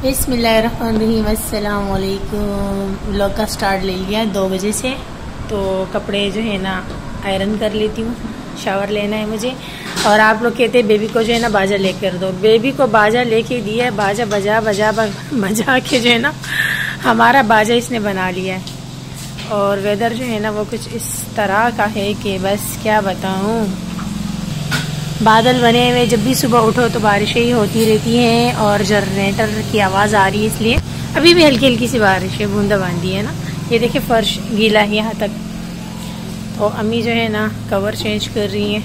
बिस्मिल्लाहिर्रहमानिर्रहीम। अस्सलाम वालेकुम। व्लॉग का स्टार्ट ले लिया 2 बजे से, तो कपड़े जो है ना आयरन कर लेती हूँ। शावर लेना है मुझे। और आप लोग कहते हैं बेबी को जो है ना बाजा लेकर दो। बेबी को बाजा लेके दिया है, बाजा बजा बजा बजा के जो है ना हमारा बाजा इसने बना लिया है। और वेदर जो है ना वो कुछ इस तरह का है कि बस क्या बताऊँ। बादल बने हुए, जब भी सुबह उठो तो बारिशें ही होती रहती हैं और जनरेटर की आवाज़ आ रही है, इसलिए अभी भी हल्की हल्की सी बारिश है, बूंदाबांदी है ना। ये देखिए फर्श गीला है यहाँ तक। तो अम्मी जो है ना कवर चेंज कर रही हैं,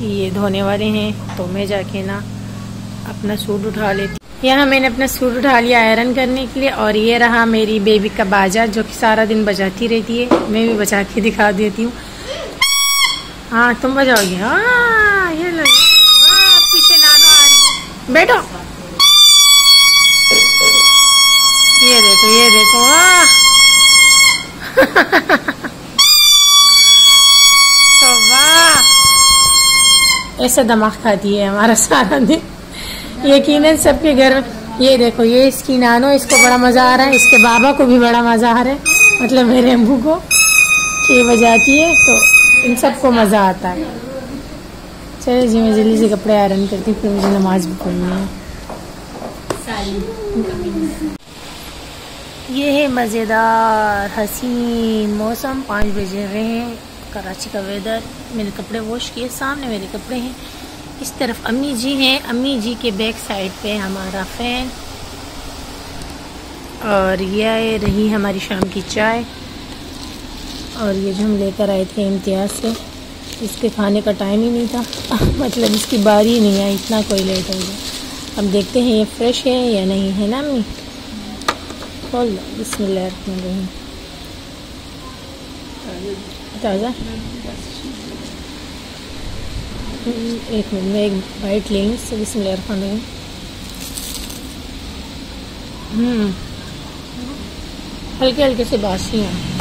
ये धोने वाले हैं। तो मैं जाके ना अपना सूट उठा लेती। यहाँ मैंने अपना सूट उठा लिया आयरन करने के लिए। और ये रहा मेरी बेबी का बाजा, जो कि सारा दिन बजाती रहती है। मैं भी बजा के दिखा देती हूँ। हाँ तुम बजाओगी। हाँ ये लगे। हाँ पीछे नानो आ रही है, बैठो। ये देखो ये देखो। वाह तो वाह, ऐसा दिमाग खाती है हमारा सारा दिन। यकीनन सबके घर में। ये देखो, ये इसकी नानो, इसको बड़ा मजा आ रहा है, इसके बाबा को भी बड़ा मजा आ रहा है, मतलब मेरे अम्मू को, कि बजाती है तो इन सबको मजा आता है। चलिए जी, मैं जल्दी से कपड़े आयरन करती हूँ, फिर मुझे नमाज भी पढ़नी है। ये है मज़ेदार हसीन मौसम। 5 बजे रहे हैं, कराची का वेदर। मैंने कपड़े वॉश किए, सामने मेरे कपड़े हैं। इस तरफ अम्मी जी हैं, अम्मी जी के बैक साइड पे हमारा फैन। और ये रही हमारी शाम की चाय। और ये जो हम लेकर आए थे इम्तियाज़ से, इसके खाने का टाइम ही नहीं था मतलब इसकी बारी ही नहीं आई, इतना कोई लेट हो गया। अब देखते हैं ये फ्रेश है या नहीं, है ना अम्मी। खोल लो। बिस्मिल्लाहिर्रहमानिर्रहीम। ताज़ा। एक मिनट में एक बाइट लेंगे इससे। बिस्मिल्लाहिर्रहमानिर्रहीम। हल्के हल्के से बासी हैं।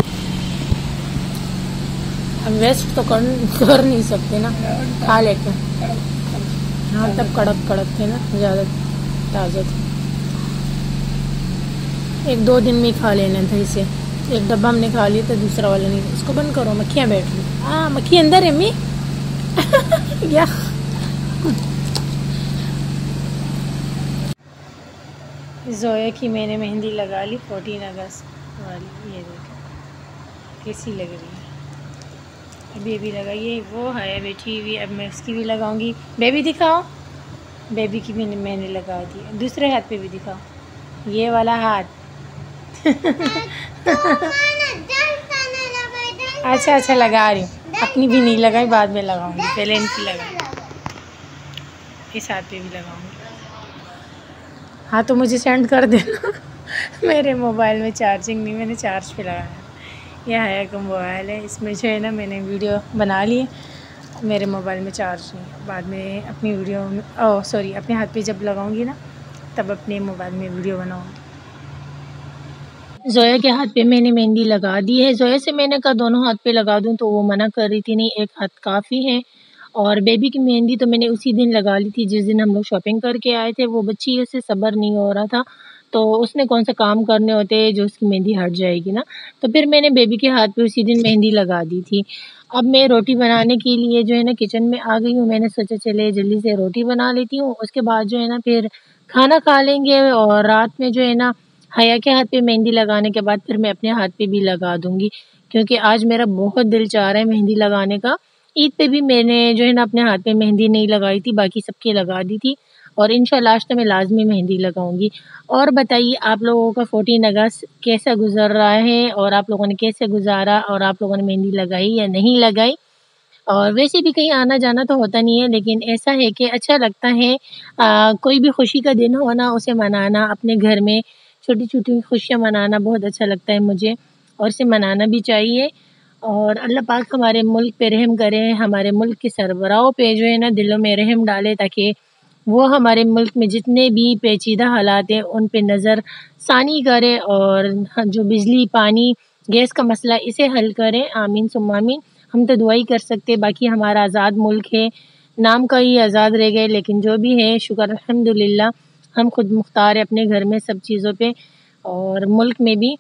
अब वेस्ट तो कर नहीं सकते ना, खा लेते। हाँ तब कड़क कड़क थे ना, ज़्यादा ताज़ा थे। 1-2 दिन में ही खा लेना था इसे। एक डब्बा हमने खा लिया था, दूसरा वाला नहीं। इसको बंद करो, मक्खियाँ बैठ रही। हाँ मक्खी अंदर है अम्मी क्या। जोया की मैंने मेहंदी लगा ली 14 अगस्त वाली। ये देखो कैसी लग रही है। बेबी लगाइए, वो है बैठी हुई। अब मैं उसकी भी लगाऊंगी। बेबी दिखाओ। बेबी की भी मैंने लगा दी। दूसरे हाथ पे भी दिखाओ, ये वाला हाथ अच्छा लगा रही हूँ। अपनी भी नहीं लगाई, बाद में लगाऊंगी, पहले इनकी लगा। इस हाथ पे भी लगाऊंगी। हाँ तो मुझे सेंड कर देना मेरे मोबाइल में चार्जिंग नहीं, मैंने चार्ज पे लगाया। यह है एक मोबाइल है, इसमें जो है ना मैंने वीडियो बना ली। मेरे मोबाइल में चार्ज नहीं, बाद में अपनी वीडियो में अपने हाथ पे जब लगाऊंगी ना तब अपने मोबाइल में वीडियो बनाऊंगी। जोया के हाथ पे मैंने मेहंदी लगा दी है। जोया से मैंने कहा दोनों हाथ पे लगा दूं, तो वो मना कर रही थी, नहीं एक हाथ काफ़ी है। और बेबी की मेहंदी तो मैंने उसी दिन लगा ली थी जिस दिन हम लोग शॉपिंग करके आए थे। वो बच्ची से सब्र नहीं हो रहा था, तो उसने कौन सा काम करने होते हैं जो उसकी मेहंदी हट जाएगी ना। तो फिर मैंने बेबी के हाथ पे उसी दिन मेहंदी लगा दी थी। अब मैं रोटी बनाने के लिए जो है ना किचन में आ गई हूँ। मैंने सोचा चले जल्दी से रोटी बना लेती हूँ, उसके बाद जो है ना फिर खाना खा लेंगे। और रात में जो है ना हया के हाथ पे मेहंदी लगाने के बाद फिर मैं अपने हाथ पे भी लगा दूँगी, क्योंकि आज मेरा बहुत दिल चाह रहा है मेहंदी लगाने का। ईद पे भी मैंने जो है ना अपने हाथ पे मेहंदी नहीं लगाई थी, बाकी सबके लगा दी थी। और इंशाल्लाह आज तो मैं लाज़मी मेहंदी लगाऊंगी। और बताइए आप लोगों का 14 अगस्त कैसा गुजर रहा है, और आप लोगों ने कैसे गुजारा, और आप लोगों ने मेहंदी लगाई या नहीं लगाई। और वैसे भी कहीं आना जाना तो होता नहीं है, लेकिन ऐसा है कि अच्छा लगता है। कोई भी खुशी का दिन हो ना, उसे मनाना, अपने घर में छोटी छोटी खुशियाँ मनाना बहुत अच्छा लगता है मुझे, और इसे मनाना भी चाहिए। और अल्लाह पाक हमारे मुल्क पे रहम करे, हमारे मुल्क के सरबराहों पे जो है ना दिलों में रहम डाले, ताकि वो हमारे मुल्क में जितने भी पेचीदा हालात हैं उन पे नज़र सानी करे, और जो बिजली, पानी, गैस का मसला इसे हल करें। आमीन सुम्मा आमीन। हम तो दुआ ही कर सकते, बाकी हमारा आज़ाद मुल्क है, नाम का ही आज़ाद रह गए, लेकिन जो भी है शुक्र अल्हम्दुलिल्लाह हम खुद मुख्तार है अपने घर में सब चीज़ों पे और मुल्क में भी।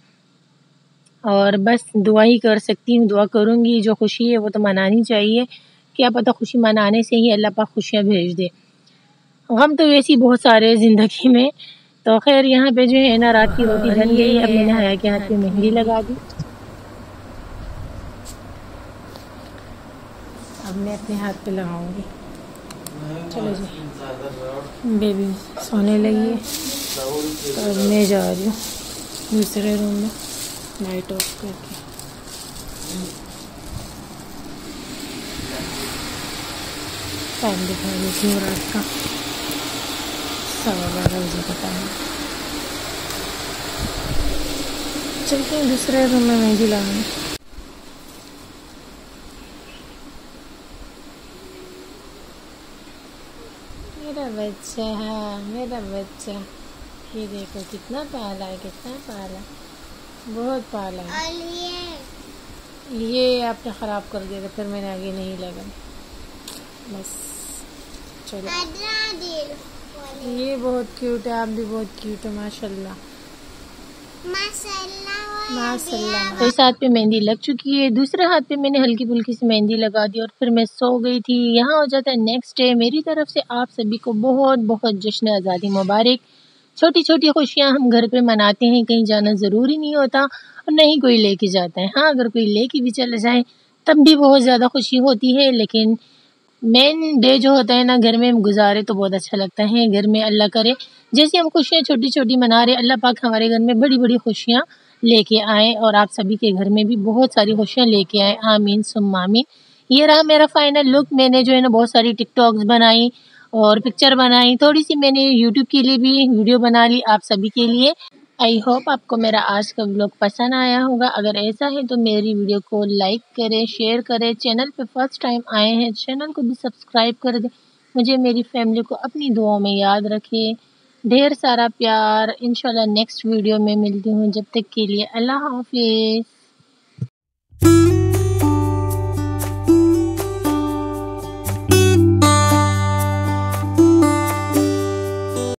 और बस दुआ ही कर सकती हूँ, दुआ करूँगी। जो खुशी है वो तो मनानी चाहिए, क्या पता खुशी मनाने से ही अल्लाह पाक खुशियाँ भेज दे। गम तो वैसे ही बहुत सारे हैं ज़िंदगी में। तो खैर यहाँ पे जो है ना रात की रोटी बन गई है। अब मैंने हया के हाथ पे मेहंदी लगा दी। अब मैं अपने हाथ पे लगाऊंगी। चलो जी, बेबी सोने लगी है तो अब मैं जा रही हूँ दूसरे रूम में लाइट ऑफ करके। टाइम दिखा देती हूँ रात का 12:15 बजे का टाइम। चलते हैं दूसरे रूम में मेहंदी लगाने। मेरा बच्चा है, मेरा बच्चा, ये देखो कितना पाला है, कितना पाला, बहुत पाला है। ये आपने ख़राब कर दिया था, फिर मैंने आगे नहीं लगा। बस चलो, ये बहुत क्यूट है, आप भी बहुत क्यूट है माशाल्लाह माशाल्लाह। तो इस हाथ पे मेहंदी लग चुकी है, दूसरे हाथ पे मैंने हल्की फुल्की सी मेहंदी लगा दी और फिर मैं सो गई थी। यहाँ हो जाता है नेक्स्ट डे। मेरी तरफ से आप सभी को बहुत बहुत जश्न आज़ादी मुबारक। छोटी छोटी खुशियाँ हम घर पे मनाते हैं, कहीं जाना ज़रूरी नहीं होता और नहीं कोई लेके जाता है। हाँ, अगर कोई लेके भी चले जाए तब भी बहुत ज़्यादा खुशी होती है, लेकिन मेन डे जो होता है ना घर में हम गुजारे तो बहुत अच्छा लगता है। घर में अल्लाह करे जैसे हम खुशियाँ छोटी छोटी मना रहे, अल्लाह पाक हमारे घर में बड़ी बड़ी खुशियाँ लेके आए और आप सभी के घर में भी बहुत सारी खुशियाँ लेके आए। आमीन सुम्मा आमीन। ये रहा मेरा फाइनल लुक। मैंने जो है ना बहुत सारी टिकटॉक्स बनाई और पिक्चर बनाई, थोड़ी सी मैंने यूट्यूब के लिए भी वीडियो बना ली आप सभी के लिए। आई होप आपको मेरा आज का व्लॉग पसंद आया होगा। अगर ऐसा है तो मेरी वीडियो को लाइक करें, शेयर करें। चैनल पे फर्स्ट टाइम आए हैं, चैनल को भी सब्सक्राइब कर दें। मुझे मेरी फैमिली को अपनी दुआओं में याद रखें। ढेर सारा प्यार। इंशाल्लाह नेक्स्ट वीडियो में मिलती हूँ। जब तक के लिए अल्लाह हाफिज़।